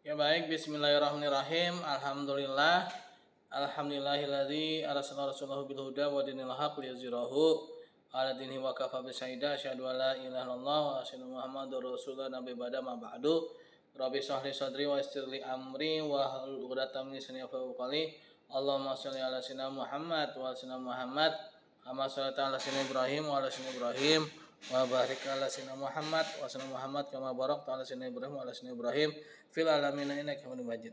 Ya baik, bismillahirrahmanirrahim. Alhamdulillah. Alhamdulillahilladzi arsala rasulahu bil huda wa dinil haq liyuzhirahu ala dinihi wa kafa bisyahida asyhadu an la ilaha illallah wa asyhadu muhammadar rasulullah nabi ba'da ma ba'du. Rabbi shrah li sadri wa yassir li amri wa hlul 'uqdatam min lisani yafqahu qawli. Allahumma shalli ala sayyidina Muhammad wa ala sayyidina Muhammad kama shallaita ala sayyidina Ibrahim wa ala sayyidina Ibrahim wa barik ala sayyidina Muhammad wa sayyidina Muhammad kama barakta ala sayyidina Ibrahim wa ala sayyidina Ibrahim fil alamin innaka Hamidum Majid.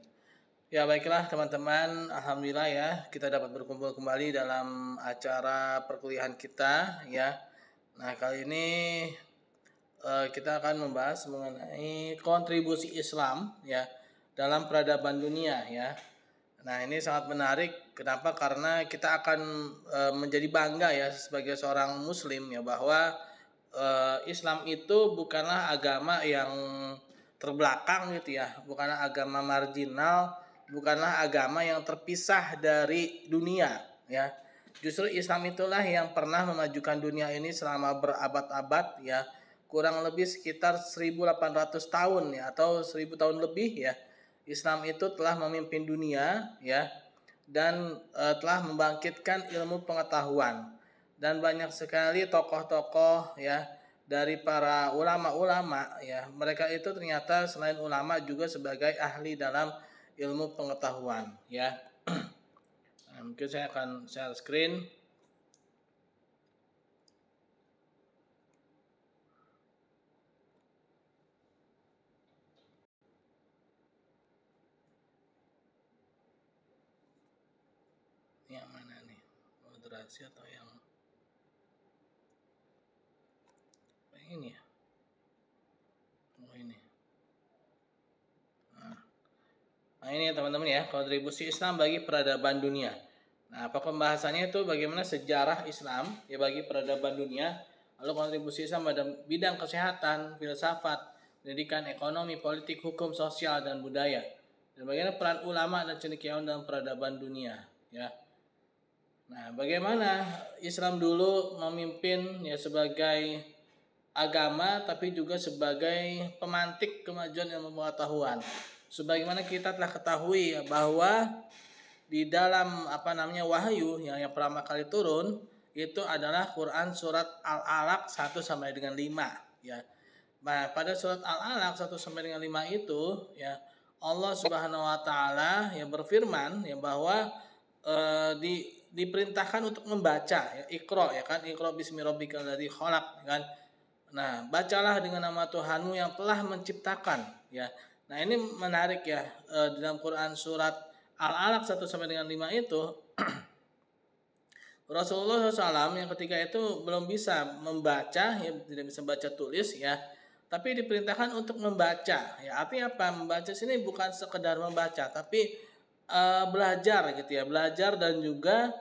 Ya baiklah teman-teman, alhamdulillah ya kita dapat berkumpul kembali dalam acara perkuliahan kita ya. Nah, kali ini kita akan membahas mengenai kontribusi Islam ya dalam peradaban dunia ya. Nah, ini sangat menarik. Kenapa? Karena kita akan menjadi bangga ya sebagai seorang muslim ya bahwa Islam itu bukanlah agama yang terbelakang gitu ya, bukanlah agama marginal, bukanlah agama yang terpisah dari dunia ya. Justru Islam itulah yang pernah memajukan dunia ini selama berabad-abad ya, kurang lebih sekitar 1800 tahun ya atau 1000 tahun lebih ya. Islam itu telah memimpin dunia ya dan telah membangkitkan ilmu pengetahuan, dan banyak sekali tokoh-tokoh ya dari para ulama-ulama ya, mereka itu ternyata selain ulama juga sebagai ahli dalam ilmu pengetahuan ya. Nah, mungkin saya akan share screen. Yang mana nih, moderasi atau yang ini ya? Oh ini. Nah ini ya teman-teman ya, kontribusi Islam bagi peradaban dunia. Nah, apa pembahasannya itu bagaimana sejarah Islam ya bagi peradaban dunia, lalu kontribusi Islam pada bidang kesehatan, filsafat, pendidikan, ekonomi, politik, hukum, sosial, dan budaya. Dan bagaimana peran ulama dan cendekiawan dalam peradaban dunia ya. Nah, bagaimana Islam dulu memimpin ya sebagai agama tapi juga sebagai pemantik kemajuan ilmu pengetahuan. Sebagaimana kita telah ketahui bahwa di dalam wahyu yang pertama kali turun itu adalah Quran surat Al-Alaq 1 sampai dengan 5 ya. Nah, pada surat Al-Alaq 1 sampai dengan 5 itu ya Allah Subhanahu wa taala yang berfirman ya bahwa diperintahkan untuk membaca ya, Iqra ya kan, Iqra bismi rabbikal ladzi khalaq kan. Nah, bacalah dengan nama Tuhanmu yang telah menciptakan ya. Nah, ini menarik ya, dalam Quran surat Al-Alaq 1 sampai dengan 5 itu Rasulullah SAW yang ketika itu belum bisa membaca ya, tidak bisa baca tulis ya, tapi diperintahkan untuk membaca ya. Artinya apa? Membaca sini bukan sekedar membaca tapi belajar gitu ya, belajar dan juga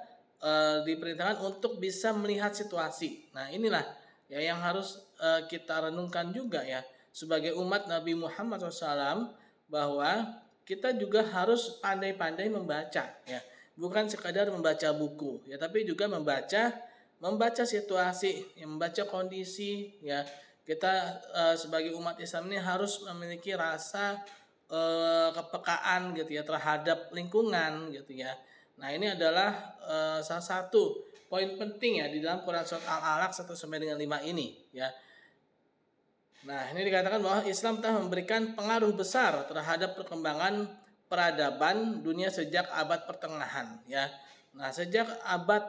diperintahkan untuk bisa melihat situasi. Nah, inilah ya yang harus kita renungkan juga ya sebagai umat Nabi Muhammad SAW, bahwa kita juga harus pandai-pandai membaca ya, bukan sekadar membaca buku ya, tapi juga membaca situasi, ya, membaca kondisi ya. Kita sebagai umat Islam ini harus memiliki rasa kepekaan gitu ya terhadap lingkungan gitu ya. Nah, ini adalah salah satu poin penting ya di dalam Quran surat Al-Alaq 1 sampai dengan 5 ini ya. Nah, ini dikatakan bahwa Islam telah memberikan pengaruh besar terhadap perkembangan peradaban dunia sejak abad pertengahan ya. Nah, sejak abad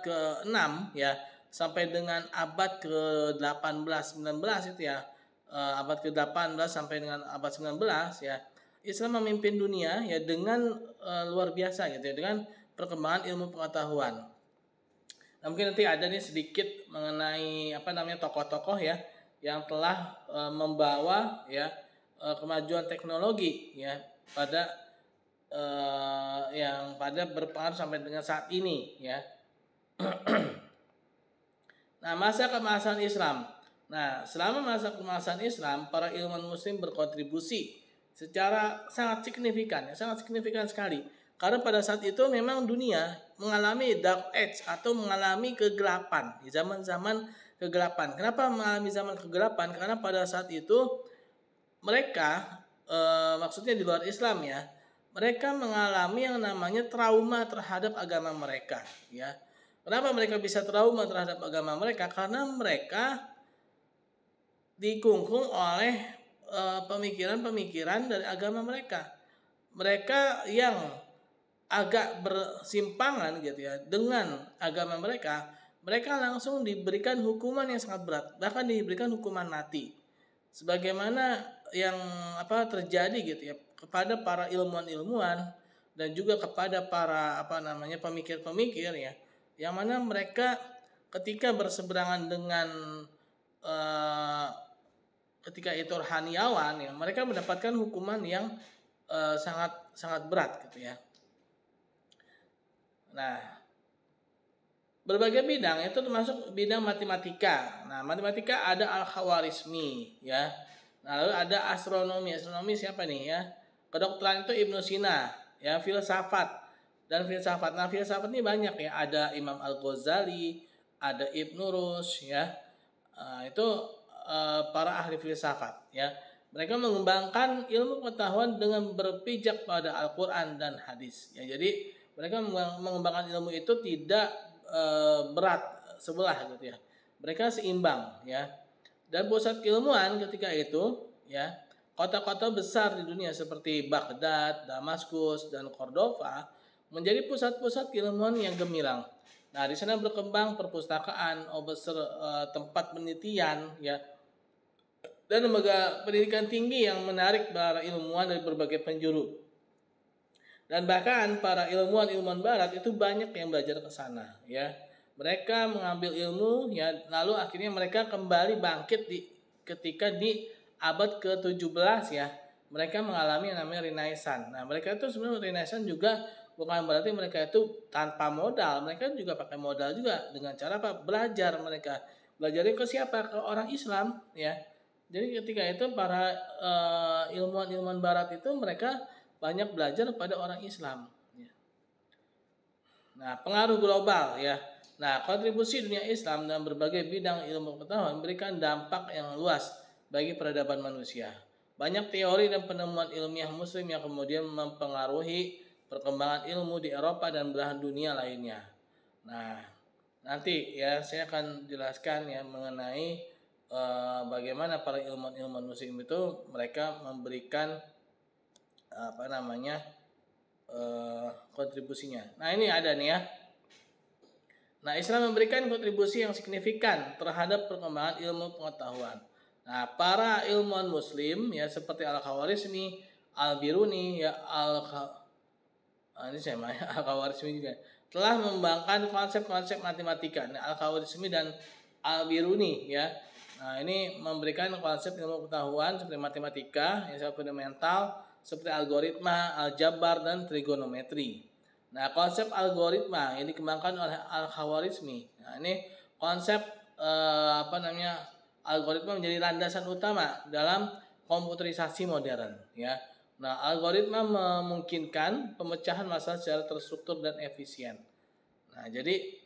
ke-6 ya sampai dengan abad ke-18 19 itu ya. Abad ke-18 sampai dengan abad 19 ya. Islam memimpin dunia ya dengan luar biasa gitu ya, dengan perkembangan ilmu pengetahuan. Nah, mungkin nanti ada nih sedikit mengenai tokoh-tokoh ya yang telah membawa ya kemajuan teknologi ya pada yang pada berpengaruh sampai dengan saat ini ya. Nah, masa kemasan Islam. Nah, selama masa kemasan Islam, para ilmuwan muslim berkontribusi secara sangat signifikan sekali. Karena pada saat itu memang dunia mengalami dark age atau mengalami kegelapan, di zaman-zaman kegelapan. Kenapa mengalami zaman kegelapan? Karena pada saat itu mereka maksudnya di luar Islam ya, mereka mengalami yang namanya trauma terhadap agama mereka ya. Kenapa mereka bisa trauma terhadap agama mereka? Karena mereka dikungkung oleh pemikiran-pemikiran dari agama mereka. Mereka yang agak bersimpangan gitu ya dengan agama mereka, mereka langsung diberikan hukuman yang sangat berat, bahkan diberikan hukuman mati. Sebagaimana yang terjadi gitu ya kepada para ilmuwan-ilmuwan dan juga kepada para pemikir-pemikir ya, yang mana mereka ketika berseberangan dengan ketika itu rohaniawan ya, mereka mendapatkan hukuman yang sangat sangat berat gitu ya. Nah, berbagai bidang itu termasuk bidang matematika. Nah, matematika ada al-Khawarizmi ya. Nah, lalu ada astronomi. Astronomi siapa nih ya? Kedokteran itu Ibnu Sina, ya, filsafat dan filsafat. Nah, filsafat ini banyak ya. Ada Imam Al-Ghazali, ada Ibnu Rus ya. Itu para ahli filsafat ya. Mereka mengembangkan ilmu pengetahuan dengan berpijak pada Al-Qur'an dan hadis. Ya, jadi mereka mengembangkan ilmu itu tidak berat sebelah gitu ya. Mereka seimbang ya. Dan pusat keilmuan ketika itu ya, kota-kota besar di dunia seperti Baghdad, Damaskus dan Cordova menjadi pusat-pusat keilmuan yang gemilang. Nah, di sana berkembang perpustakaan, tempat penelitian ya, dan lembaga pendidikan tinggi yang menarik para ilmuwan dari berbagai penjuru. Dan bahkan para ilmuwan barat itu banyak yang belajar ke sana ya. Mereka mengambil ilmu ya, lalu akhirnya mereka kembali bangkit ketika di abad ke-17 ya. Mereka mengalami yang namanya Renaissance. Nah, mereka itu sebenarnya Renaissance juga bukan berarti mereka itu tanpa modal. Mereka juga pakai modal juga dengan cara apa? Belajar mereka. Belajarnya ke siapa? Ke orang Islam ya. Jadi ketika itu para ilmuwan barat itu mereka banyak belajar pada orang Islam. Nah, pengaruh global ya. Nah, kontribusi dunia Islam dalam berbagai bidang ilmu pengetahuan memberikan dampak yang luas bagi peradaban manusia. Banyak teori dan penemuan ilmiah Muslim yang kemudian mempengaruhi perkembangan ilmu di Eropa dan belahan dunia lainnya. Nah, nanti ya saya akan jelaskan ya mengenai bagaimana para ilmuwan Muslim itu mereka memberikan kontribusinya. Nah, ini ada nih ya. Nah, Islam memberikan kontribusi yang signifikan terhadap perkembangan ilmu pengetahuan. Nah, para ilmuwan Muslim ya seperti Al-Khawarizmi, Al-Biruni ya Al-Khawarizmi juga telah mengembangkan konsep-konsep matematika. Nah, Al-Khawarizmi dan Al-Biruni ya. Nah, ini memberikan konsep ilmu pengetahuan seperti matematika yang sangat fundamental seperti algoritma, aljabar dan trigonometri. Nah, konsep algoritma yang dikembangkan oleh Al-Khawarizmi. Nah, ini konsep algoritma menjadi landasan utama dalam komputerisasi modern ya. Nah, algoritma memungkinkan pemecahan masalah secara terstruktur dan efisien. Nah, jadi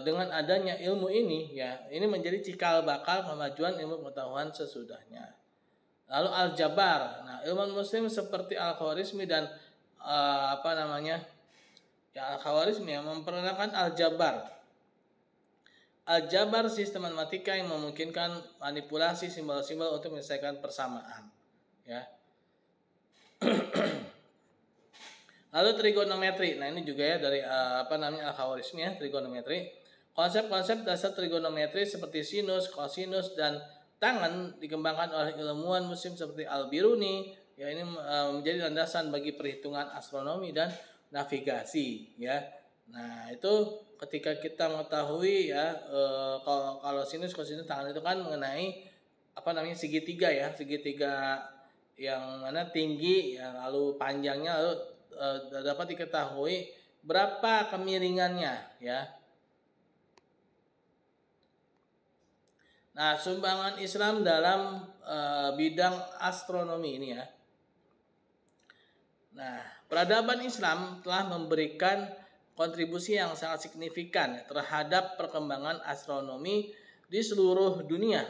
dengan adanya ilmu ini ya, ini menjadi cikal bakal kemajuan ilmu pengetahuan sesudahnya. Lalu aljabar. Nah, ilmuwan Muslim seperti Al-Khawarizmi dan Al-Khawarizmi yang memperkenalkan aljabar. Aljabar sistem matematika yang memungkinkan manipulasi simbol-simbol untuk menyelesaikan persamaan. Ya. Lalu trigonometri. Nah, ini juga ya dari Al-Khawarizmi ya, trigonometri. Konsep-konsep dasar trigonometri seperti sinus, kosinus dan tangan dikembangkan oleh ilmuwan Muslim seperti Al-Biruni. Ya, ini menjadi landasan bagi perhitungan astronomi dan navigasi ya. Nah, itu ketika kita mengetahui ya kalau sinus, kosinus, tangan itu kan mengenai segitiga ya, segitiga yang mana tinggi ya, lalu panjangnya, lalu dapat diketahui berapa kemiringannya ya. Nah, sumbangan Islam dalam bidang astronomi ini ya. Nah, peradaban Islam telah memberikan kontribusi yang sangat signifikan terhadap perkembangan astronomi di seluruh dunia.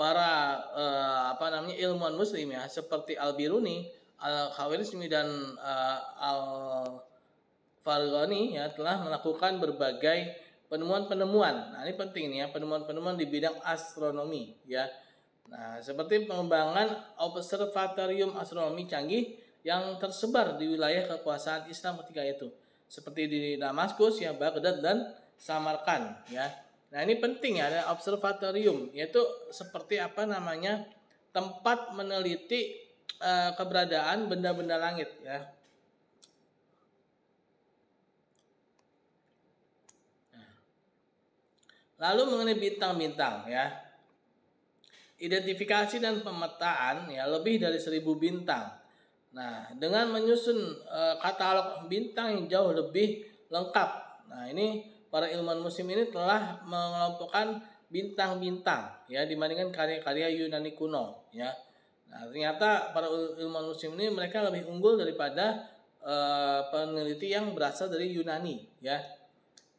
para ilmuwan muslim ya seperti Al-Biruni, Al-Khawarizmi dan Al-Farghani ya telah melakukan berbagai penemuan-penemuan. Nah, ini penting nih ya, penemuan-penemuan di bidang astronomi ya. Nah, seperti pengembangan observatorium astronomi canggih yang tersebar di wilayah kekuasaan Islam ketika itu, seperti di Damaskus ya, Baghdad dan Samarkand ya. Nah, ini penting ya, ada observatorium, yaitu seperti tempat meneliti keberadaan benda-benda langit ya. Lalu mengenai bintang-bintang ya, identifikasi dan pemetaan ya lebih dari 1000 bintang. Nah, dengan menyusun katalog bintang yang jauh lebih lengkap. Nah, ini para ilmuwan muslim ini telah mengelompokkan bintang-bintang ya dibandingkan karya-karya Yunani kuno ya. Nah, ternyata para ilmuwan muslim ini mereka lebih unggul daripada peneliti yang berasal dari Yunani ya.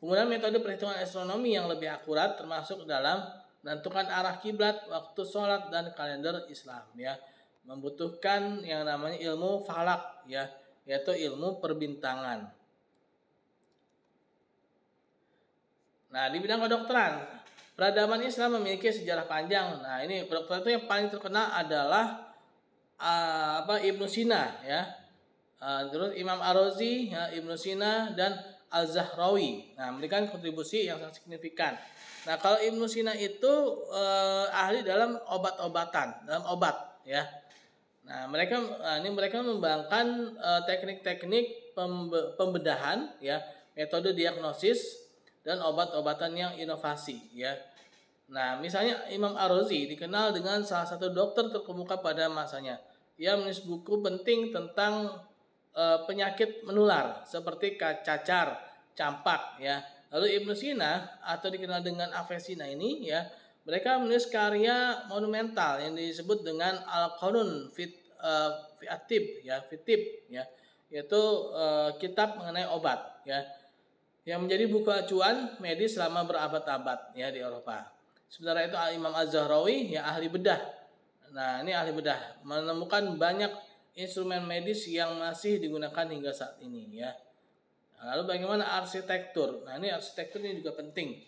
Penggunaan metode perhitungan astronomi yang lebih akurat termasuk dalam menentukan arah kiblat, waktu sholat dan kalender Islam ya, membutuhkan yang namanya ilmu falak ya, yaitu ilmu perbintangan. Nah, di bidang kedokteran, peradaban Islam memiliki sejarah panjang. Nah, ini kedokteran itu yang paling terkenal adalah Ibnu Sina ya, terus Imam Ar-Razi ya, Ibnu Sina dan Al-Zahrawi. Nah, memberikan kontribusi yang sangat signifikan. Nah, kalau Ibnu Sina itu ahli dalam obat-obatan, dalam obat ya. Nah, mereka mengembangkan teknik-teknik pembedahan ya, metode diagnosis dan obat-obatan yang inovasi ya. Nah, misalnya Imam Ar-Razi dikenal dengan salah satu dokter terkemuka pada masanya. Ia menulis buku penting tentang penyakit menular seperti cacar, campak ya. Lalu Ibnu Sina atau dikenal dengan Avicenna ini ya, mereka menulis karya monumental yang disebut dengan Al-Qanun fit ya, yaitu kitab mengenai obat ya, yang menjadi buku acuan medis selama berabad-abad ya di Eropa. Sementara itu Imam Az-Zahrawi ya ahli bedah. Nah, ini ahli bedah, menemukan banyak instrumen medis yang masih digunakan hingga saat ini ya. Nah, lalu bagaimana arsitektur? Nah, ini arsitektur ini juga penting.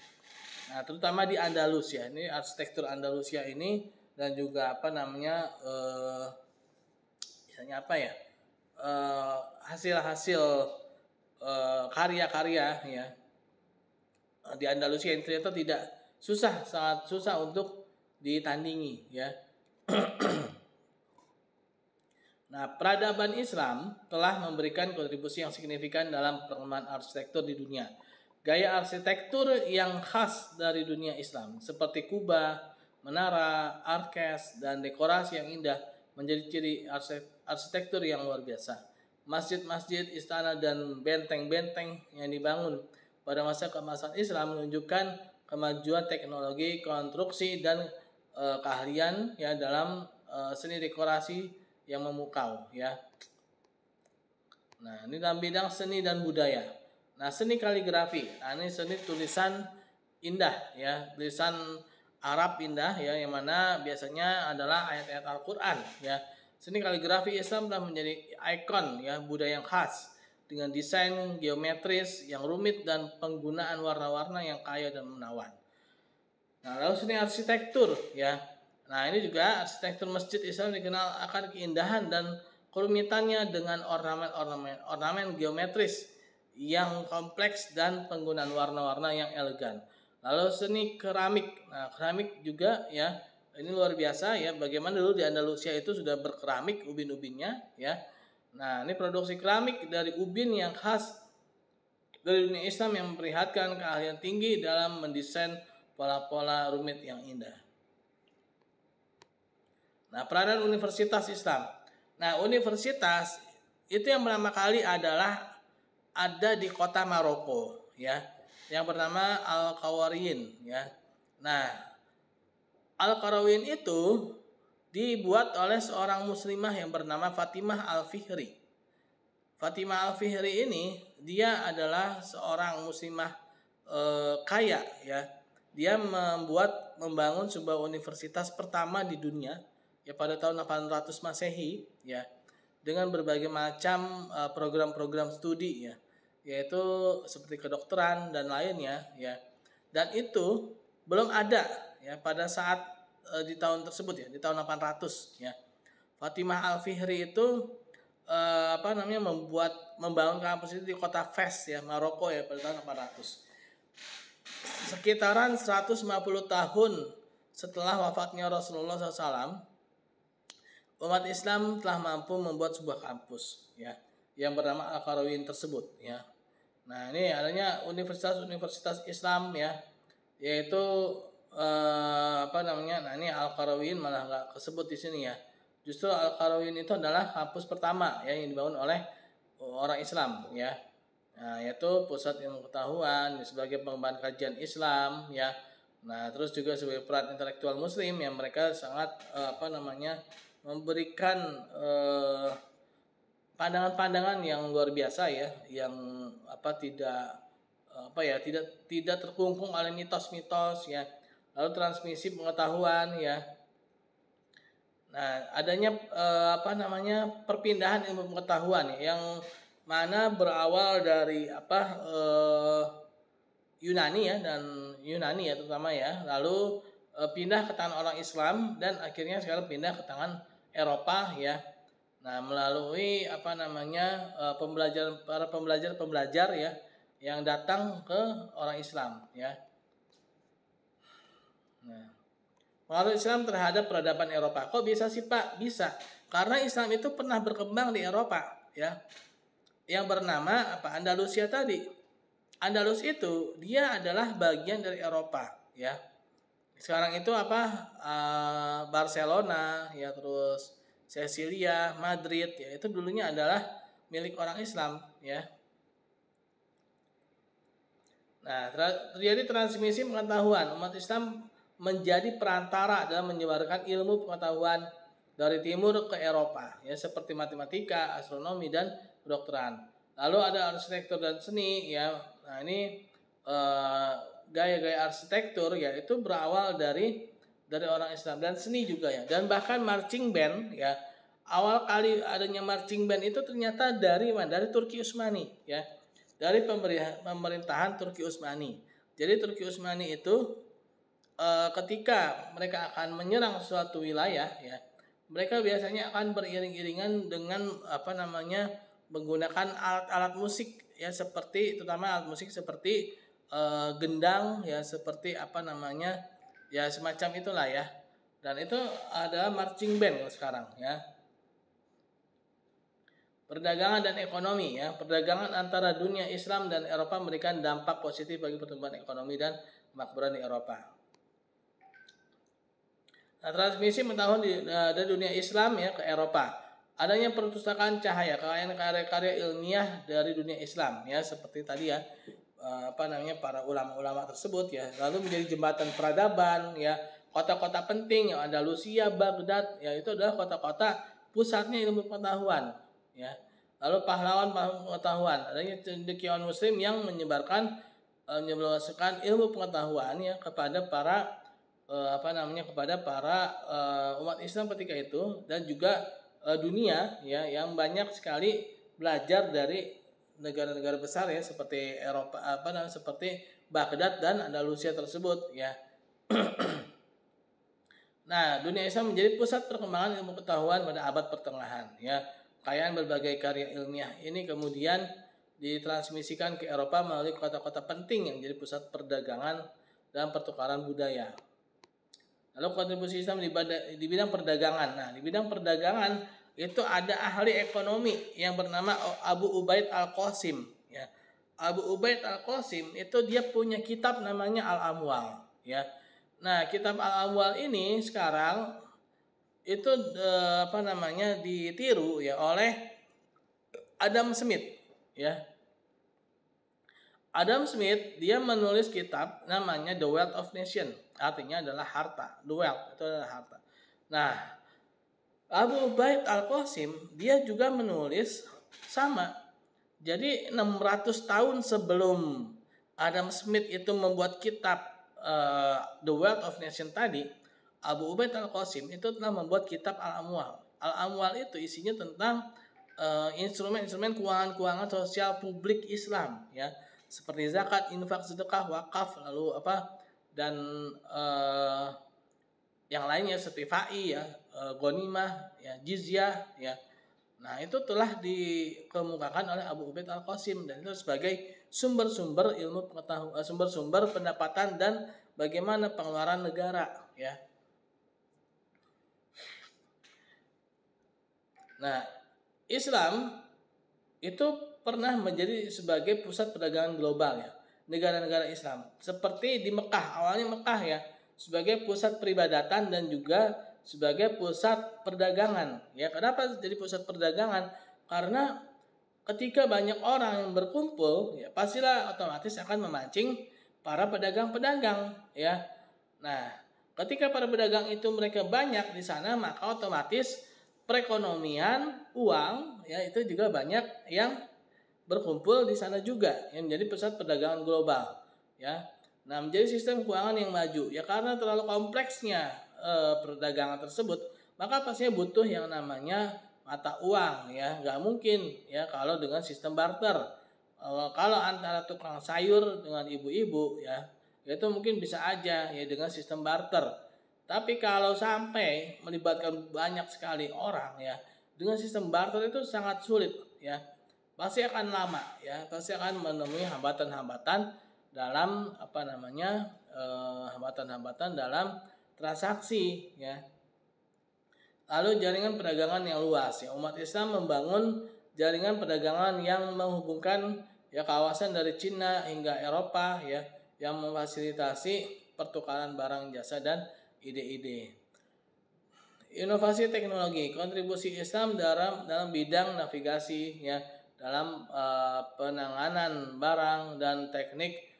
Nah, terutama di Andalus ya. Ini arsitektur Andalusia ini dan juga hasil-hasil karya-karya ya di Andalusia ini ternyata sangat susah untuk ditandingi ya. Nah, peradaban Islam telah memberikan kontribusi yang signifikan dalam perkembangan arsitektur di dunia. Gaya arsitektur yang khas dari dunia Islam seperti kubah, menara, arkes, dan dekorasi yang indah menjadi ciri arsitektur yang luar biasa. Masjid-masjid, istana, dan benteng-benteng yang dibangun pada masa keemasan Islam menunjukkan kemajuan teknologi, konstruksi, dan keahlian ya dalam seni dekorasi yang memukau ya. Nah, ini dalam bidang seni dan budaya. Nah, seni kaligrafi. Nah, ini seni tulisan indah ya, tulisan Arab indah ya, yang mana biasanya adalah ayat-ayat Al-Qur'an ya. Seni kaligrafi Islam telah menjadi ikon ya budaya yang khas dengan desain geometris yang rumit dan penggunaan warna-warna yang kaya dan menawan. Nah, lalu seni arsitektur ya. Nah, ini juga arsitektur masjid Islam dikenal akan keindahan dan kerumitannya dengan ornamen geometris yang kompleks dan penggunaan warna-warna yang elegan. Lalu seni keramik. Nah, keramik juga ya, ini luar biasa ya. Bagaimana dulu di Andalusia itu sudah berkeramik ubin-ubinnya ya. Nah, ini produksi keramik dari ubin yang khas dari dunia Islam yang memperlihatkan keahlian tinggi dalam mendesain pola-pola rumit yang indah. Nah, peranan Universitas Islam. Nah, universitas itu yang pertama kali ada di kota Maroko ya, yang bernama Al-Qarawiyyin ya. Nah, Al-Qarawiyyin itu dibuat oleh seorang muslimah yang bernama Fatimah Al-Fihri. Fatimah Al-Fihri ini dia adalah seorang muslimah kaya ya. dia membangun sebuah universitas pertama di dunia ya pada tahun 800 Masehi ya, dengan berbagai macam program-program studi ya, yaitu seperti kedokteran dan lainnya ya. Dan itu belum ada ya pada saat di tahun tersebut ya, di tahun 800 ya. Fatimah Al-Fihri itu membangun kampus itu di kota Fes ya, Maroko ya pada tahun 800. Sekitaran 150 tahun setelah wafatnya Rasulullah SAW, umat Islam telah mampu membuat sebuah kampus ya yang bernama Al-Qarawiyyin tersebut ya. Nah, ini adanya universitas-universitas Islam ya, yaitu nah ini Al-Qarawiyyin malah nggak kesebut di sini ya. Justru Al-Qarawiyyin itu adalah kampus pertama ya yang dibangun oleh orang Islam ya. Nah, yaitu pusat ilmu pengetahuan sebagai pengembangan kajian Islam ya. Nah, terus juga sebagai peran intelektual muslim yang mereka sangat memberikan pandangan-pandangan yang luar biasa ya, yang tidak terkungkung oleh mitos-mitos ya. Lalu transmisi pengetahuan ya. Nah, adanya perpindahan ilmu pengetahuan ya, yang mana berawal dari Yunani ya, terutama ya, lalu pindah ke tangan orang Islam dan akhirnya sekarang pindah ke tangan Eropa ya. Nah, melalui para pembelajar ya yang datang ke orang Islam ya. Nah, pengaruh Islam terhadap peradaban Eropa. Kok bisa sih Pak? Bisa. Karena Islam itu pernah berkembang di Eropa ya. Yang bernama Andalusia tadi. Andalus itu dia adalah bagian dari Eropa ya. Sekarang itu Barcelona ya, terus Sicilia, Madrid ya, itu dulunya adalah milik orang Islam ya. Nah, terjadi transmisi pengetahuan. Umat Islam menjadi perantara dalam menyebarkan ilmu pengetahuan dari timur ke Eropa ya, seperti matematika, astronomi dan kedokteran. Lalu ada arsitektur dan seni ya. Nah, ini gaya-gaya arsitektur ya itu berawal dari orang Islam, dan seni juga ya. Dan bahkan marching band ya, awal kali adanya marching band itu ternyata dari Turki Utsmani ya. Dari pemerintahan Turki Utsmani. Jadi Turki Utsmani itu ketika mereka akan menyerang suatu wilayah ya, mereka biasanya akan beriring-iringan dengan menggunakan alat-alat musik ya, terutama alat musik seperti gendang ya, seperti ya semacam itulah ya. Dan itu adalah marching band sekarang ya. Perdagangan dan ekonomi ya. Perdagangan antara dunia Islam dan Eropa memberikan dampak positif bagi pertumbuhan ekonomi dan kemakmuran di Eropa. Nah, transmisi pengetahuan dari dunia Islam ya ke Eropa. Adanya perpustakaan cahaya, kekayaan karya-karya ilmiah dari dunia Islam ya, seperti tadi ya, para ulama-ulama tersebut ya, lalu menjadi jembatan peradaban ya. Kota-kota penting yang Andalusia, Baghdad ya, itu adalah kota-kota pusatnya ilmu pengetahuan ya. Lalu pahlawan pengetahuan, adanya cendekiawan muslim yang menyebarkan ilmu pengetahuan ya kepada para umat Islam ketika itu, dan juga dunia ya, yang banyak sekali belajar dari negara-negara besar ya, seperti Eropa seperti Baghdad dan Andalusia tersebut ya. Nah, dunia Islam menjadi pusat perkembangan ilmu pengetahuan pada abad pertengahan ya. Kekayaan berbagai karya ilmiah ini kemudian ditransmisikan ke Eropa melalui kota-kota penting yang menjadi pusat perdagangan dan pertukaran budaya. Lalu kontribusi Islam di bidang perdagangan. Nah, di bidang perdagangan itu ada ahli ekonomi yang bernama Abu Ubaid Al-Qasim ya. Abu Ubaid Al-Qasim itu dia punya kitab namanya Al-Amwal ya. Nah, kitab Al-Amwal ini sekarang itu ditiru ya oleh Adam Smith ya. Adam Smith dia menulis kitab namanya The Wealth of Nation, artinya adalah harta. The wealth itu adalah harta. Nah, Abu Ubaid Al-Qasim dia juga menulis sama. Jadi 600 tahun sebelum Adam Smith itu membuat kitab The Wealth of Nation tadi, Abu Ubaid Al-Qasim itu telah membuat kitab Al-Amwal. Al-Amwal itu isinya tentang instrumen-instrumen keuangan sosial publik Islam, ya, seperti zakat, infak, sedekah, wakaf, lalu dan yang lainnya seperti fai, ya, ghanimah, ya, jizyah, ya. Nah, itu telah dikemukakan oleh Abu Ubaid Al-Qasim, dan itu sebagai sumber-sumber ilmu pengetahuan, sumber-sumber pendapatan dan bagaimana pengeluaran negara, ya. Nah, Islam itu pernah menjadi sebagai pusat perdagangan global, ya. Negara-negara Islam seperti di Mekah, awalnya Mekah, ya, sebagai pusat peribadatan dan juga sebagai pusat perdagangan, ya. Kenapa jadi pusat perdagangan? Karena ketika banyak orang yang berkumpul, ya, pastilah otomatis akan memancing para pedagang-pedagang, ya. Nah, ketika para pedagang itu mereka banyak di sana, maka otomatis perekonomian, uang, ya, itu juga banyak yang berkumpul di sana juga, yang menjadi pusat perdagangan global, ya. Nah, menjadi sistem keuangan yang maju, ya, karena terlalu kompleksnya perdagangan tersebut, maka pastinya butuh yang namanya mata uang, ya. Nggak mungkin, ya, kalau dengan sistem barter. Kalau antara tukang sayur dengan ibu-ibu, ya, itu mungkin bisa aja, ya, dengan sistem barter. Tapi kalau sampai melibatkan banyak sekali orang, ya, dengan sistem barter itu sangat sulit, ya. Pasti akan lama, ya, pasti akan menemui hambatan-hambatan dalam hambatan-hambatan dalam transaksi, ya. Lalu jaringan perdagangan yang luas, ya, umat Islam membangun jaringan perdagangan yang menghubungkan, ya, kawasan dari Cina hingga Eropa, ya, yang memfasilitasi pertukaran barang, jasa, dan ide-ide. Inovasi teknologi, kontribusi Islam dalam bidang navigasi, ya, dalam penanganan barang dan teknik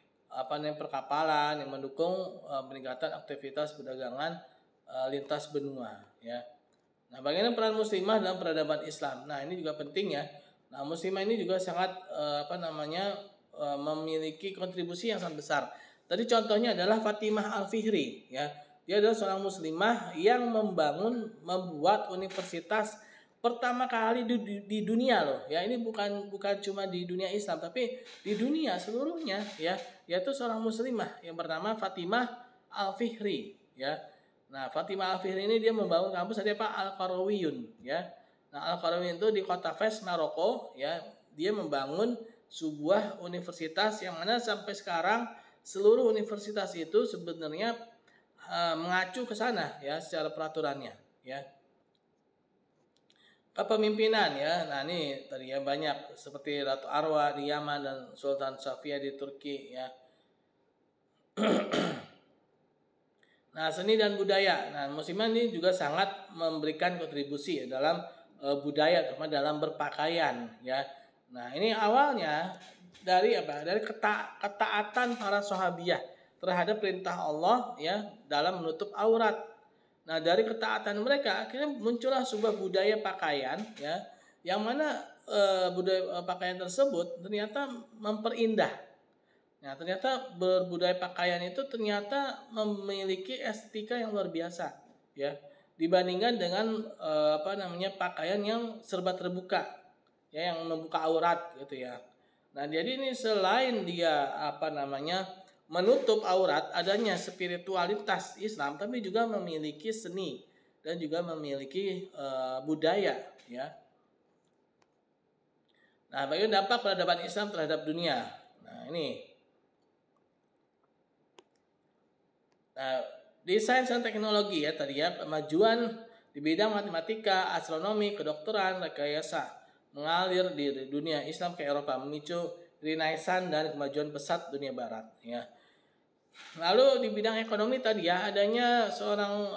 perkapalan yang mendukung peningkatan aktivitas perdagangan lintas benua, ya. Nah, bagaimana peran muslimah dalam peradaban Islam? Nah, ini juga penting, ya. Nah, muslimah ini juga sangat memiliki kontribusi yang sangat besar. Tadi contohnya adalah Fatimah Al-Fihri, ya. Dia adalah seorang muslimah yang membuat universitas pertama kali di dunia, loh, ya. Ini bukan cuma di dunia Islam, tapi di dunia seluruhnya, ya, yaitu seorang muslimah yang bernama Fatimah Al-Fihri, ya. Nah, Fatimah Al-Fihri ini dia membangun kampus Al-Qarawiyun, ya. Nah, Al-Qarawiyun itu di kota Fes, Maroko, ya. Dia membangun sebuah universitas yang mana sampai sekarang seluruh universitas itu sebenarnya mengacu ke sana, ya, secara peraturannya, ya. Kepemimpinan, ya. Nah, ini tadi, ya, banyak seperti Ratu Arwa di Yaman dan Sultan Safia di Turki, ya. Nah, seni dan budaya. Nah, muslimah ini juga sangat memberikan kontribusi, ya, dalam budaya, terutama dalam berpakaian, ya. Nah, ini awalnya dari ketaatan para sahabiah terhadap perintah Allah, ya, dalam menutup aurat. Nah, dari ketaatan mereka akhirnya muncullah sebuah budaya pakaian, ya, yang mana budaya pakaian tersebut ternyata memperindah. Nah, ternyata berbudaya pakaian itu ternyata memiliki estetika yang luar biasa, ya, dibandingkan dengan pakaian yang serba terbuka, ya, yang membuka aurat, gitu, ya. Nah, jadi ini selain dia menutup aurat, adanya spiritualitas Islam, tapi juga memiliki seni dan juga memiliki budaya, ya. Nah, bagaimana dampak peradaban Islam terhadap dunia? Nah, ini. Nah, di sains dan teknologi, ya, tadi, ya, kemajuan di bidang matematika, astronomi, kedokteran, rekayasa mengalir di dunia Islam ke Eropa, memicu Renaissance dan kemajuan pesat dunia Barat, ya. Lalu di bidang ekonomi tadi, ya, adanya seorang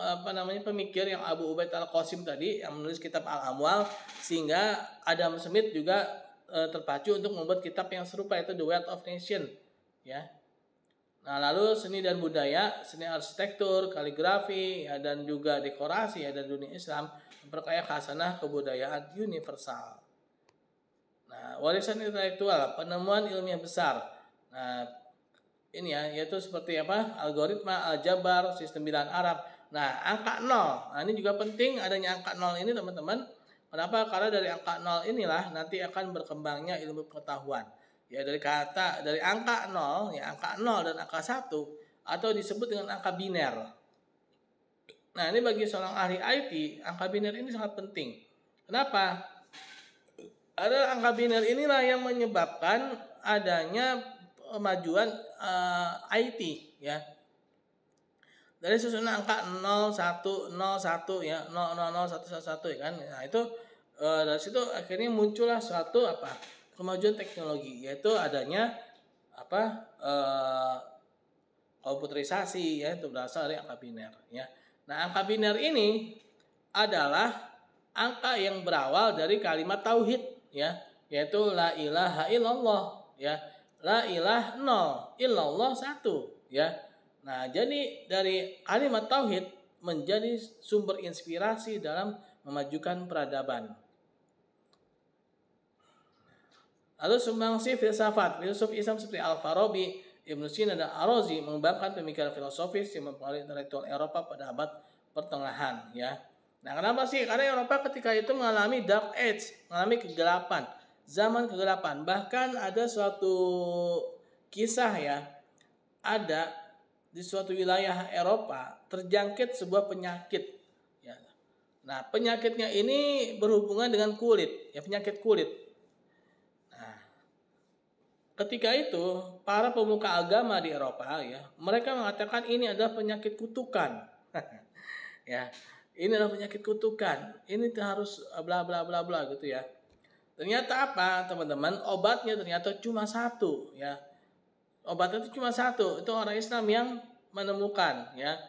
pemikir yang Abu Ubaid Al-Qasim tadi yang menulis kitab Al-Amwal, sehingga Adam Smith juga terpacu untuk membuat kitab yang serupa, yaitu The Wealth of Nation, ya. Nah, lalu seni dan budaya, seni arsitektur, kaligrafi, ya, dan juga dekorasi, ya, dari dunia Islam memperkaya khasanah kebudayaan universal. Nah, warisan intelektual, penemuan ilmiah besar. Nah, ini ya, yaitu seperti apa? Algoritma, aljabar, sistem bilangan Arab. Nah, angka 0. Nah, ini juga penting adanya angka 0 ini, teman-teman. Kenapa? Karena dari angka 0 inilah nanti akan berkembangnya ilmu pengetahuan. Ya, dari angka 0, ya angka 0 dan angka 1 atau disebut dengan angka biner. Nah, ini bagi seorang ahli IT, angka biner ini sangat penting. Kenapa? Ada angka biner inilah yang menyebabkan adanya kemajuan IT, ya. Dari susunan angka 0 1 0 1 ya, 0 0 0 1 1 1 ya kan. Nah, itu dari situ akhirnya muncullah suatu apa? Kemajuan teknologi, yaitu adanya apa? Komputerisasi, ya, itu berasal dari angka biner, ya. Nah, angka biner ini adalah angka yang berawal dari kalimat tauhid, ya, yaitu la ilaha illallah, ya. La ilaha 0, illallah 1, ya. Nah, jadi dari kalimat tauhid menjadi sumber inspirasi dalam memajukan peradaban. Lalu sumbangsi filsafat, filsuf Islam seperti Al-Farabi, Ibnu Sina dan Ar-Razi mengembangkan pemikiran filosofis yang mempengaruhi intelektual Eropa pada abad pertengahan, ya. Nah, kenapa sih? Karena Eropa ketika itu mengalami dark age, mengalami kegelapan, zaman kegelapan. Bahkan ada suatu kisah, ya, ada di suatu wilayah Eropa terjangkit sebuah penyakit, ya. Nah, penyakitnya ini berhubungan dengan kulit, ya, penyakit kulit. Nah, ketika itu para pemuka agama di Eropa, ya, mereka mengatakan ini adalah penyakit kutukan. Ya, ini adalah penyakit kutukan. Ini harus bla bla bla bla gitu, ya. Ternyata apa, teman-teman? Obatnya ternyata cuma satu, ya. Obatnya itu cuma satu. Itu orang Islam yang menemukan, ya.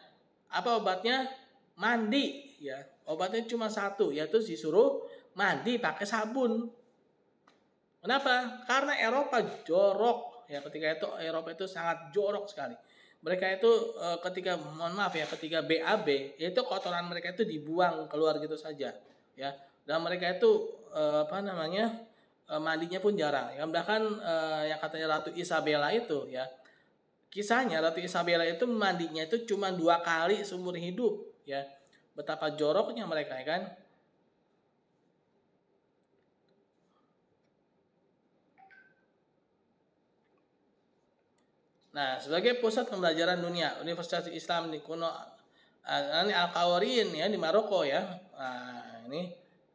Apa obatnya? Mandi, ya. Obatnya cuma satu, yaitu disuruh mandi pakai sabun. Kenapa? Karena Eropa jorok, ya. Ketika itu Eropa itu sangat jorok sekali. Mereka itu ketika ketika BAB, itu kotoran mereka itu dibuang keluar gitu saja, ya. Dan mereka itu mandinya pun jarang. Ya, bahkan yang katanya Ratu Isabella itu, ya, kisahnya Ratu Isabella itu mandinya itu cuma 2 kali seumur hidup, ya. Betapa joroknya mereka, ya kan. Nah, sebagai pusat pembelajaran dunia, Universitas Islam di kuno ini Al-Qawarin, ya, di Maroko, ya. Nah, ini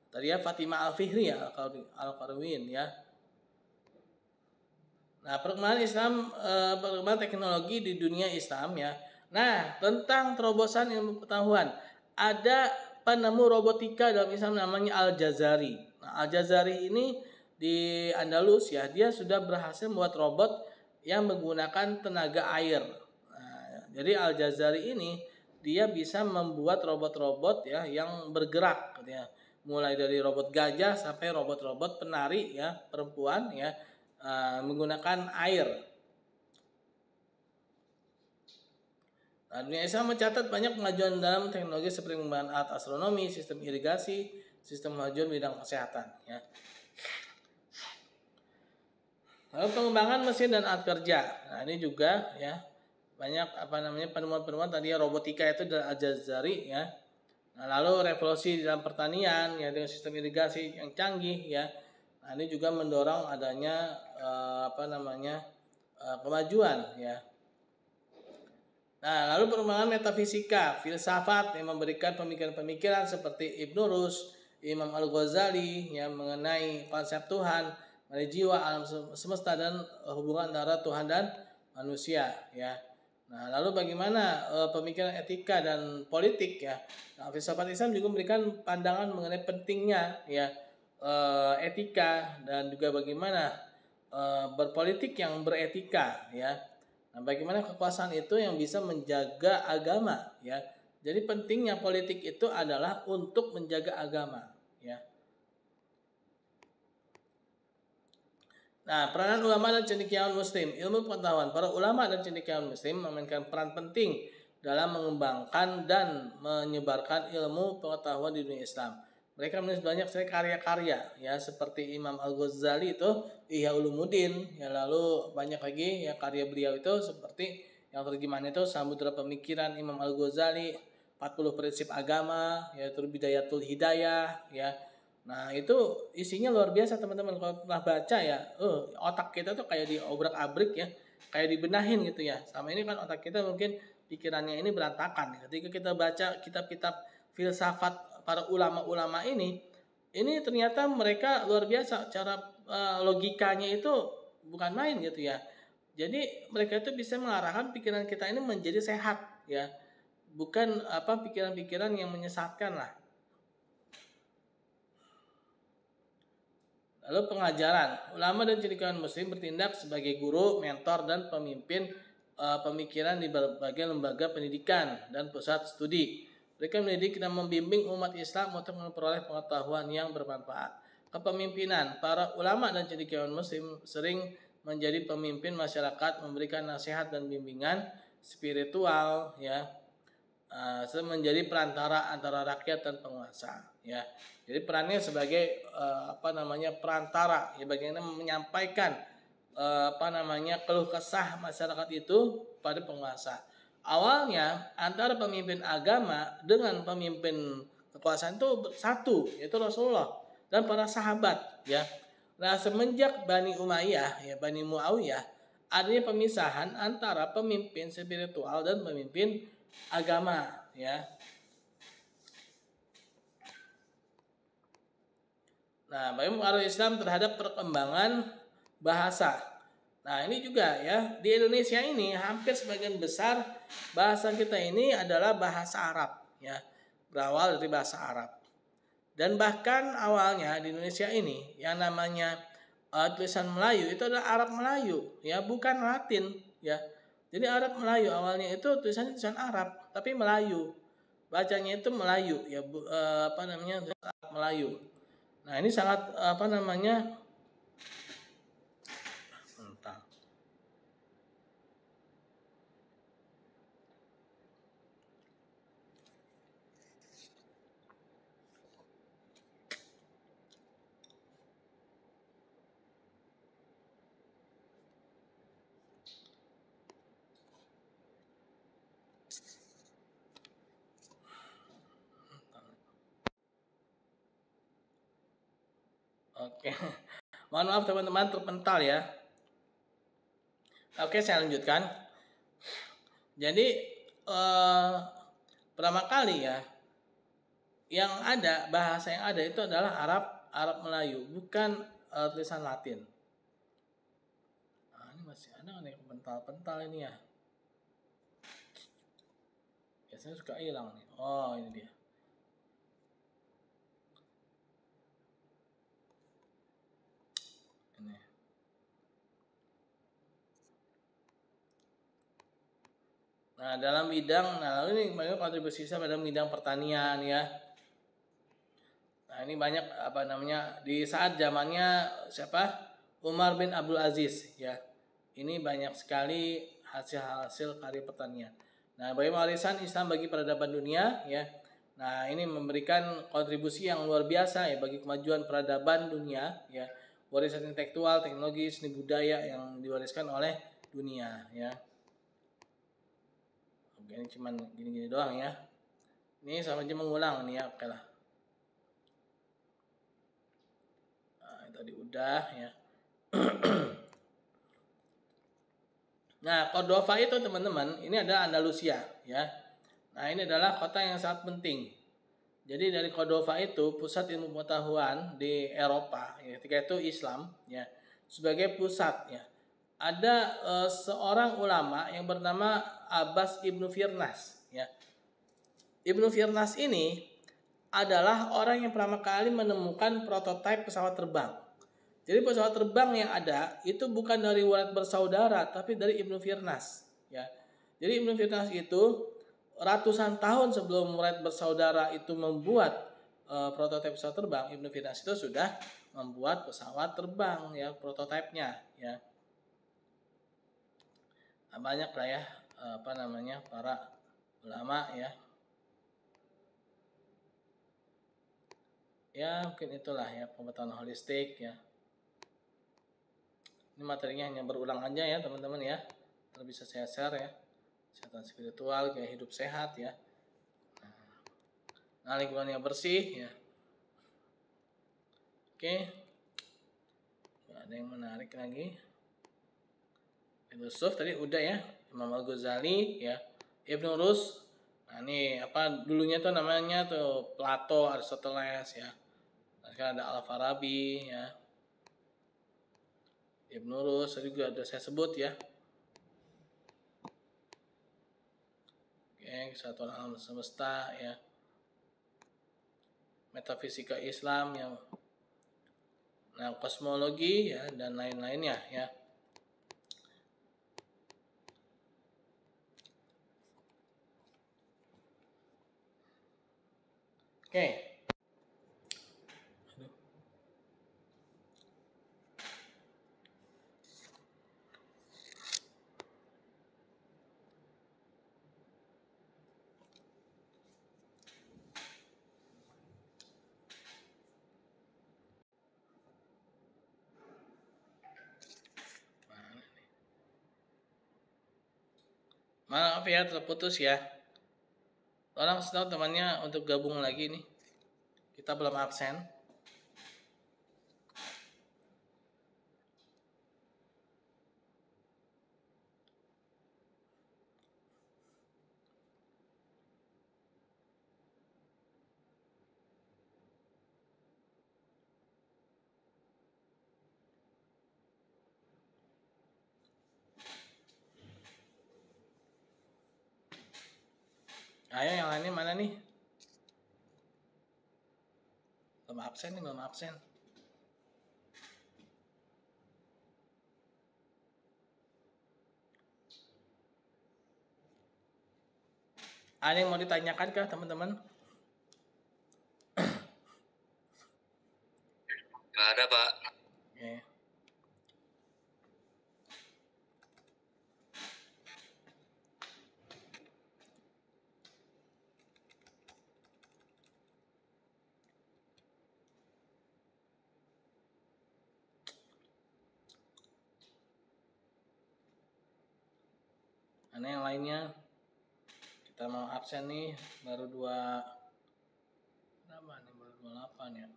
tadi ya Fatimah Al-Fihri, ya, Al-Qawarin, ya. Nah, perkembangan teknologi di dunia Islam, ya. Nah, tentang terobosan ilmu pengetahuan, ada penemu robotika dalam Islam namanya Al-Jazari. Nah, Al-Jazari ini di Andalus, ya, dia sudah berhasil membuat robot yang menggunakan tenaga air. Nah, jadi Al-Jazari ini dia bisa membuat robot-robot, ya, yang bergerak, ya. Mulai dari robot gajah sampai robot-robot penari, ya, perempuan, ya, menggunakan air. Nah, dunia Islam mencatat banyak kemajuan dalam teknologi seperti pengembangan alat astronomi, sistem irigasi, sistem kemajuan bidang kesehatan, ya. Lalu pengembangan mesin dan alat kerja. Nah, ini juga, ya, banyak penemuan-penemuan tadi, ya, robotika itu dari Al-Jazari, ya. Nah, lalu revolusi di dalam pertanian, ya, dengan sistem irigasi yang canggih, ya. Nah, ini juga mendorong adanya kemajuan, ya. Nah, lalu perkembangan metafisika, filsafat yang memberikan pemikiran-pemikiran seperti Ibnu Rus, Imam Al-Ghazali, yang mengenai konsep Tuhan, mengenai jiwa, alam semesta, dan hubungan antara Tuhan dan manusia, ya. Nah, lalu bagaimana pemikiran etika dan politik, ya. Nah, filsafat Islam juga memberikan pandangan mengenai pentingnya, ya, etika dan juga bagaimana berpolitik yang beretika, ya. Nah, bagaimana kekuasaan itu yang bisa menjaga agama, ya. Jadi pentingnya politik itu adalah untuk menjaga agama, ya. Nah, peranan ulama dan cendekiawan muslim. Ilmu pengetahuan, para ulama dan cendekiawan muslim memainkan peran penting dalam mengembangkan dan menyebarkan ilmu pengetahuan di dunia Islam. Mereka menulis banyak sekali karya-karya ya, seperti Imam Al-Ghazali itu Ihya Ulumuddin ya, lalu banyak lagi ya karya beliau itu seperti yang terjemahan itu Samudra Pemikiran Imam Al-Ghazali, 40 Prinsip Agama, yaitu Bidayatul Hidayah ya. Nah, itu isinya luar biasa teman-teman, kalau pernah baca ya, otak kita tuh kayak diobrak-abrik ya, kayak dibenahin gitu ya. Sama ini kan otak kita mungkin pikirannya ini berantakan. Ketika kita baca kitab-kitab filsafat para ulama-ulama ini ternyata mereka luar biasa, cara logikanya itu bukan main gitu ya. Jadi mereka itu bisa mengarahkan pikiran kita ini menjadi sehat ya, bukan pikiran-pikiran yang menyesatkan lah. Lalu pengajaran, ulama dan cendekiawan muslim bertindak sebagai guru, mentor, dan pemimpin pemikiran di berbagai lembaga pendidikan dan pusat studi. Mereka mendidik dan membimbing umat Islam untuk memperoleh pengetahuan yang bermanfaat. Kepemimpinan, para ulama dan cendekiawan muslim sering menjadi pemimpin masyarakat, memberikan nasihat dan bimbingan spiritual ya, menjadi perantara antara rakyat dan penguasa ya. Jadi perannya sebagai perantara ya, bagaimana menyampaikan keluh kesah masyarakat itu pada penguasa. Awalnya antara pemimpin agama dengan pemimpin kekuasaan itu satu, yaitu Rasulullah dan para sahabat ya. Nah, semenjak Bani Umayyah ya, Bani Muawiyah, adanya pemisahan antara pemimpin spiritual dan pemimpin agama ya. Nah, bagaimana pengaruh Islam terhadap perkembangan bahasa? Nah, ini juga ya, di Indonesia ini hampir sebagian besar bahasa kita ini adalah bahasa Arab ya, berawal dari bahasa Arab. Dan bahkan awalnya di Indonesia ini yang namanya tulisan Melayu itu adalah Arab Melayu ya, bukan Latin ya. Jadi Arab Melayu awalnya itu tulisan Arab tapi Melayu. Bacanya itu Melayu ya, Arab Melayu. Nah, ini sangat Oke. Mohon maaf teman-teman terpental ya. Oke, saya lanjutkan. Jadi pertama kali ya, yang ada bahasa yang ada itu adalah Arab Melayu, bukan tulisan Latin. Nah, ini masih ada nih pental-pental ini ya. Biasanya suka hilang nih. Oh, ini dia. Ini. Nah, dalam bidang, lalu ini banyak kontribusi saya pada bidang pertanian ya. Nah, ini banyak di saat zamannya siapa? Umar bin Abdul Aziz ya. Ini banyak sekali hasil-hasil karya pertanian. Nah, bagaimana warisan Islam bagi peradaban dunia ya. Nah, ini memberikan kontribusi yang luar biasa ya bagi kemajuan peradaban dunia ya. Warisan intelektual, teknologi, seni budaya yang diwariskan oleh dunia ya. Oke, ini cuman gini-gini doang ya. Ini sama aja mengulang nih ya, oke lah. Nah, tadi udah ya. Nah, Cordova itu teman-teman, ini adalah Andalusia ya. Nah, ini adalah kota yang sangat penting. Jadi dari Cordova itu pusat ilmu pengetahuan di Eropa ya, ketika itu Islam ya, sebagai pusat ya. Ada seorang ulama yang bernama Abbas Ibnu Firnas ya. Ibnu Firnas ini adalah orang yang pertama kali menemukan prototipe pesawat terbang. Jadi pesawat terbang yang ada itu bukan dari Wright bersaudara, tapi dari Ibnu Firnas ya. Jadi Ibnu Firnas itu ratusan tahun sebelum Wright bersaudara itu membuat prototipe pesawat terbang, Ibnu Firnas itu sudah membuat pesawat terbang ya, prototipenya ya. Nah, banyak lah ya para ulama ya. Ya mungkin itulah ya pengetahuan holistik ya. Ini materinya hanya berulang aja ya teman-teman ya. Terus bisa saya share ya. Kesehatan spiritual, gaya hidup sehat ya. Nah, lingkungan yang bersih ya. Oke. Nggak ada yang menarik lagi. Yusuf tadi udah ya. Imam Al-Ghazali ya. Ibnu Rus. Nah ini apa dulunya tuh namanya tuh Plato, Aristoteles ya. Nah, sekarang ada Al-Farabi ya. Ibnu Rus tadi juga udah saya sebut ya. Oke, kesatuan alam semesta ya. Metafisika Islam yang nah kosmologi ya dan lain-lainnya ya. Oke. Maaf ya terputus ya. Tolong tahu temannya untuk gabung lagi nih. Kita belum absen. Ayo yang lainnya mana nih? Belum absen nih, belum absen. Ada yang mau ditanyakan kah teman-teman? Nggak ada Pak. Oke. Mana yang lainnya? Kita mau absen nih, baru 2 berapa nih? Baru 28 ya.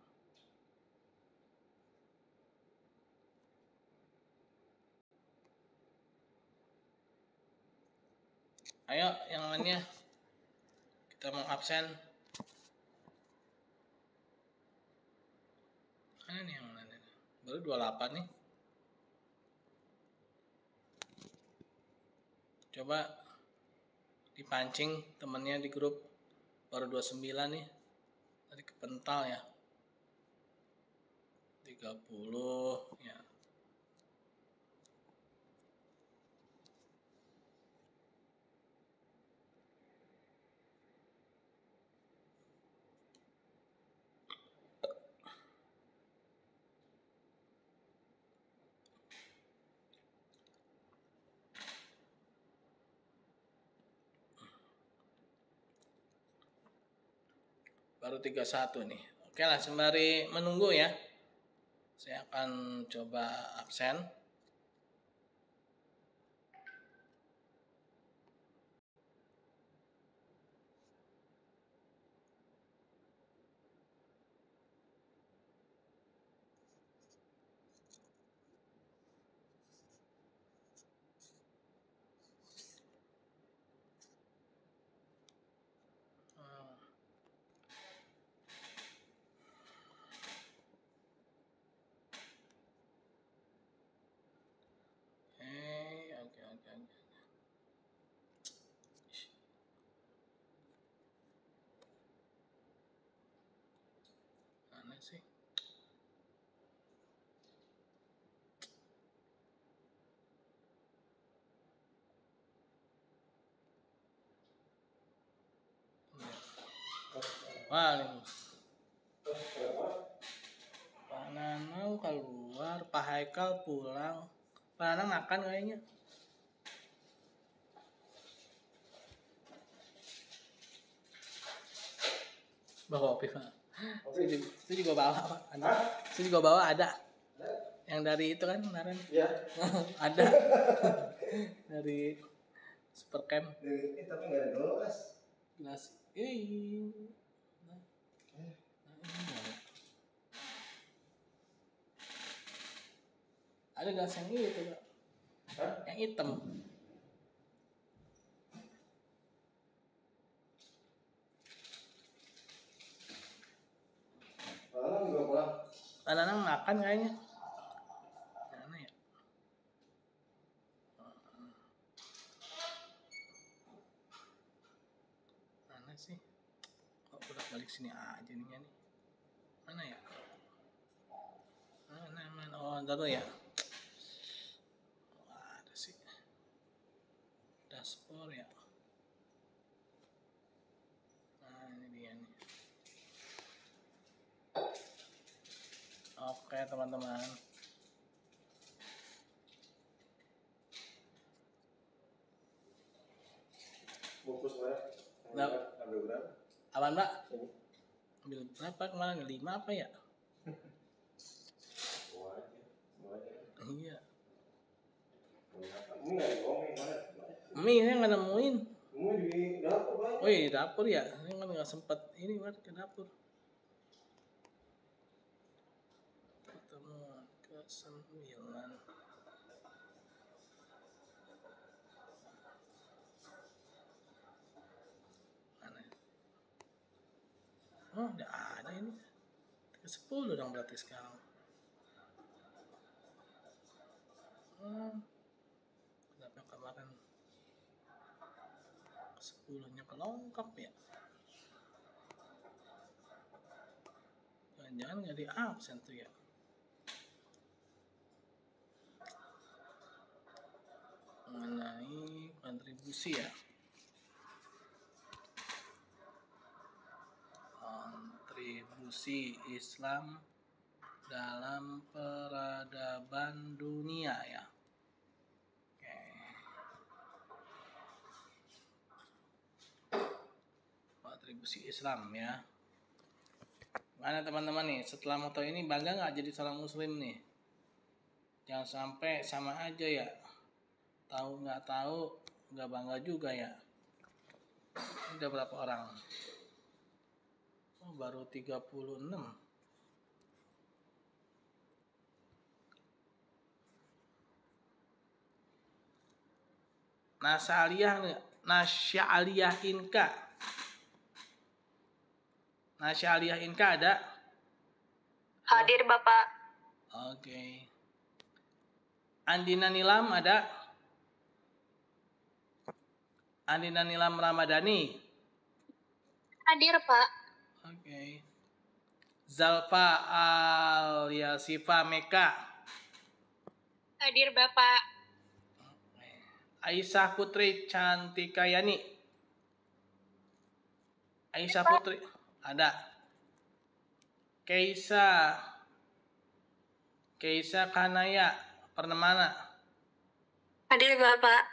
Ayo yang lainnya. Kita mau absen. Mana nih yang lainnya? Baru 28 nih. Coba dipancing temennya di grup. Baru 29 nih. Tadi kepental ya. 30 ya. Baru 31 nih. Oke lah, sembari menunggu ya. Saya akan coba absen. Oke. Mana sih? Wah, Pak Nanang keluar, Pak Haikal pulang. Pak Nanang makan kayaknya. Bawa kopi Pak. Itu juga bawa Pak. Itu juga bawa ada. Yang dari itu kan kemarin. Iya. Ada. Dari Supercamp. Tapi nggak ada gelas. Gelas. Ada gelas yang itu, Pak. Yang hitam. Anak juga pulang. Anak-anak makan kayaknya. Mana ya? Mana sih? Kok bolak-balik sini aja nih nih. Mana ya? Mana? Oh, ntar tuh ya. Oh, ada sih. Dashboard ya. Nah, ini dia nih. Oke, teman-teman. Bungkus berapa? Ambil berapa? Apaan, Mbak? Ambil berapa kemarin? 5 apa ya? Iya. Mie saya nggak nemuin. Di dapur, Pak. Oh iya, di dapur ya. Saya kan nggak sempet ini Pak ke dapur. Pertemuan ke-9. Mana? Oh, udah ada ini. Ke-10 dong berarti sekarang. Kenapa kemarin ke-10-nya kelongkap ya? Jangan-jangan nggak di absen tuh ya? Mengenai kontribusi ya. Kontribusi Islam dalam peradaban dunia ya. Oke. Kontribusi Islam ya. Mana teman-teman nih, setelah moto ini bangga nggak jadi seorang muslim nih? Jangan sampai sama aja ya. Tahu nggak tahu nggak bangga juga ya. Ini udah berapa orang? Oh, baru 36. Nasya'aliyah Inka. Nasya'aliyah Inka ada? Hadir Bapak. Oke. Andina Nilam ada? Andina Nilam Ramadhani. Hadir Pak. Oke. Zalfa Al-Yasifa Meka. Hadir Bapak. Aisyah Putri Cantikayani. Aisyah Putri ada. Keisa Kanaya Pernemana. Hadir Bapak.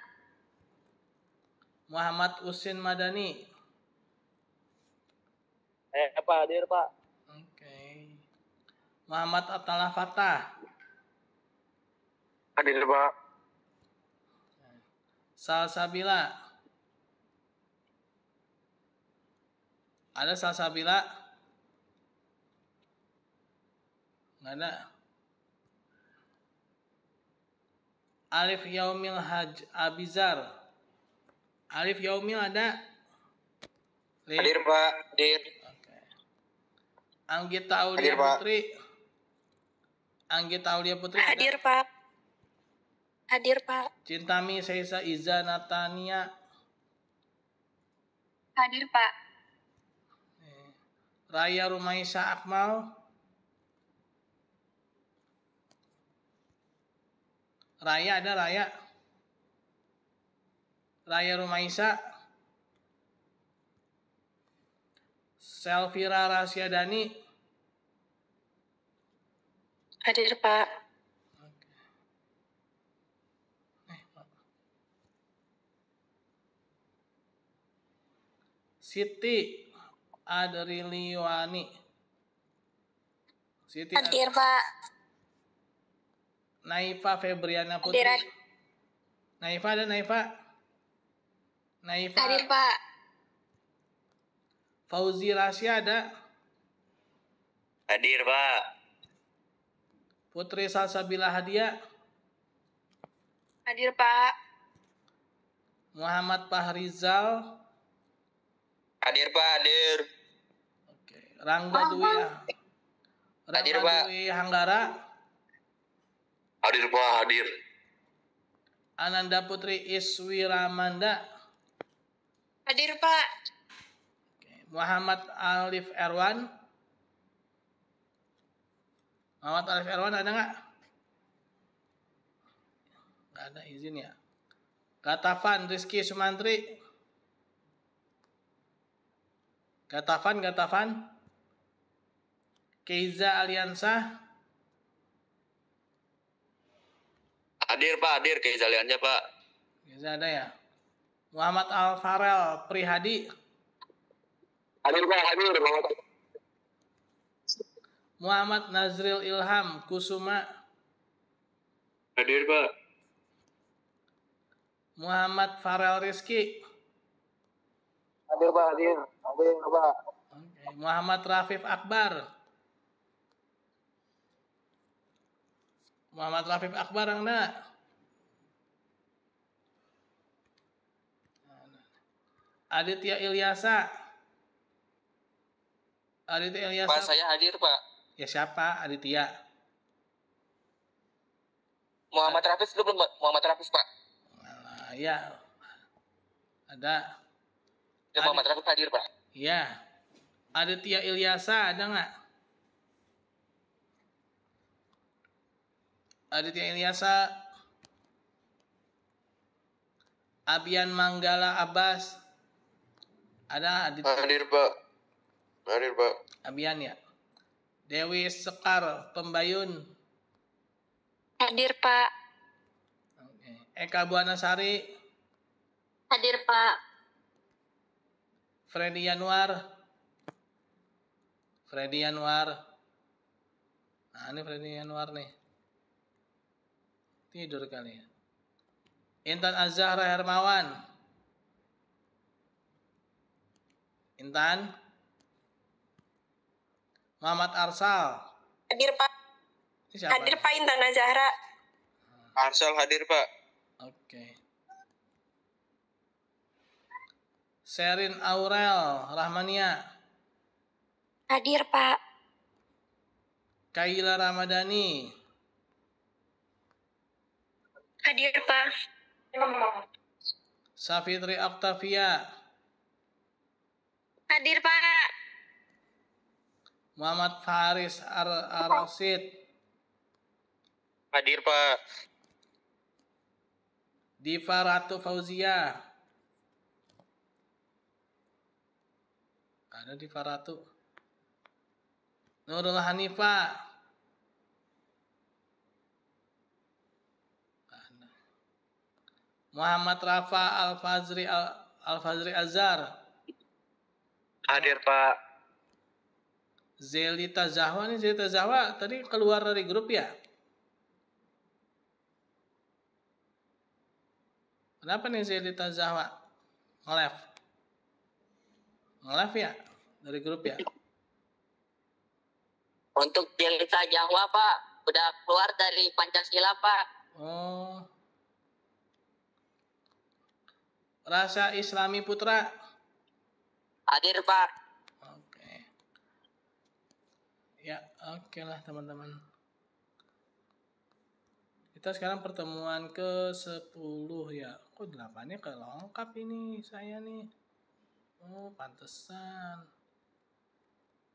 Muhammad Usin Madani. Pak, hadir Pak. Oke. Muhammad Abdallah Fatah. Hadir Pak. Salsabila. Ada Salsabila? Nggak ada. Alif Yaumil Haj Abizar. Alif Yaumil ada? Hadir Pak, hadir. Oke. Anggita Aulia Putri. Anggita Aulia Putri ada? Hadir Pak. Hadir Pak. Cintami Seisa Iza Natania. Hadir Pak. Raya Rumaisa Akmal. Raya ada Raya. Raya Rumaisa. Selvira Rasyadani. Hadir Pak. Siti Adriliwani. Siti Hadir, Pak. Naifa Febriana Putri. Hadir. Naifa ada Naifa. Naifa. Hadir, Pak. Fauzi Rasya ada. Hadir, Pak. Putri Salsabila Hadia. Hadir, Pak. Muhammad Fahrizal. Hadir, Pak. Hadir. Oke. Rangga Dwi. Hadir, Rangga Pak. Dwi Hanggara. Hadir, Pak. Hadir. Ananda Putri Iswiramanda. Hadir, Pak. Oke. Muhammad Alif Erwan. Muhammad Alif Erwan ada nggak? Nggak ada izin ya. Gatafan Rizky Sumantri. Gatafan. Keiza Aliansa. Hadir, Pak. Hadir. Keizaliannya, Pak. Keiza ada ya. Muhammad Alfarel Prihadi. Hadir, Pak. Hadir. Muhammad Nazril Ilham Kusuma. Hadir, Pak. Muhammad Farel Rizky. Hadir, Pak. Hadir. Hadir, Pak. Oke. Muhammad Rafif Akbar. Muhammad Rafif Akbar enggak? Aditya Ilyasa. Aditya Ilyasa. Pak, saya hadir, Pak. Ya siapa? Aditya. Muhammad Rafis dulu belum, Pak? Muhammad Rafis, Pak. Nah, ya. Ada. Ya, Muhammad Rafis hadir, Pak. Ya. Aditya Ilyasa ada nggak? Aditya Ilyasa. Abian Manggala Abbas. Ada Aditya. Hadir, Pak. Hadir, Pak. Abian ya. Dewi Sekar Pembayun. Hadir, Pak. Oke. Eka Buanasari. Hadir, Pak. Freddy Yanuar. Nah, ini Freddy Yanuar nih. Tidur kali ya. Intan Azahra Hermawan. Intan. Muhammad Arsal. Hadir, Pak. Ini siapa? Hadir, Pak. Intan Azahra. Arsal hadir, Pak. Oke. Sherin Aurel Rahmania. Hadir, Pak. Kaila Ramadhani. Hadir, Pak. Safitri Octavia. Hadir, Pak. Muhammad Faris Ar-Rasid. Hadir, Pak. Diva Ratu Fauzia. Ada Diva Ratu. Nurul Hanifah. Ada. Muhammad Rafa Al-Fazri Azhar. Hadir, Pak. Zelita Zahwa nih, Zelita Zahwa tadi keluar dari grup ya? Kenapa nih Zelita Zahwa? Nge-live ya? Dari grup ya? Untuk Jelita Jawa, Pak, udah keluar dari Pancasila, Pak. Oh. Rasa Islami Putra. Hadir, Pak. Oke. Ya, oke lah teman-teman. Kita sekarang pertemuan ke-10 ya. Kok 8-nya kelengkap ini saya nih. Oh, pantesan.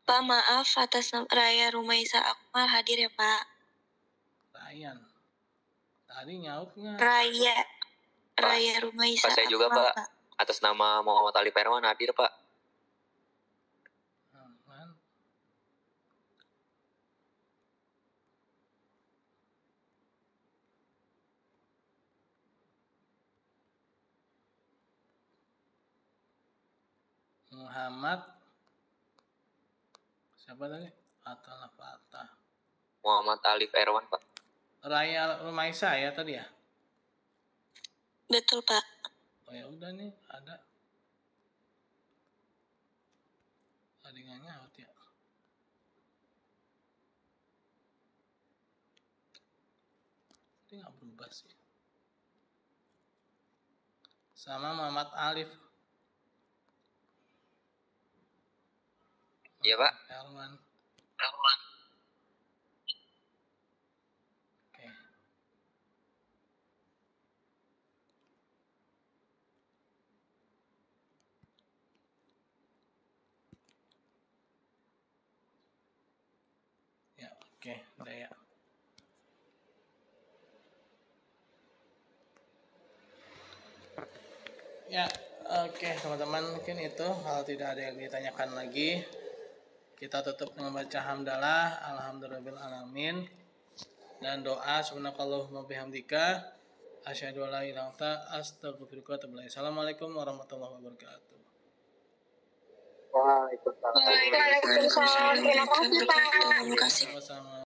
Pak, maaf atas Raya Rumaisa Akmal hadir ya, Pak. Ryan. Tadi nyautnya. Raya Rumaisa Pak, saya juga, Akmal, Pak. Atas nama Muhammad Ali Perwan hadir, Pak. Aman. Muhammad siapa tadi? Fatah. Muhammad Alif Erwan, Pak. Raya Rumaisa ya tadi ya? Betul, Pak. Oh ya udah nih ada. Ada nggak nyaut ya? Ini nggak berubah sih. Sama Muhammad Alif. Iya, Pak. Erwan. Oke. Ya, oke, udah ya. Ya, oke teman-teman, mungkin itu hal tidak ada yang ditanyakan lagi. Kita tutup dengan baca hamdalah, alhamdulillahirabbil alamin, dan doa subhanakallahumma bihamdika asyhadu an la ilaha illa anta astaghfiruka wa atubu ilaik. Assalamualaikum warahmatullahi wabarakatuh. Waalaikumsalam. Waalaikumsalam. Terima kasih, Pak. Sama-sama.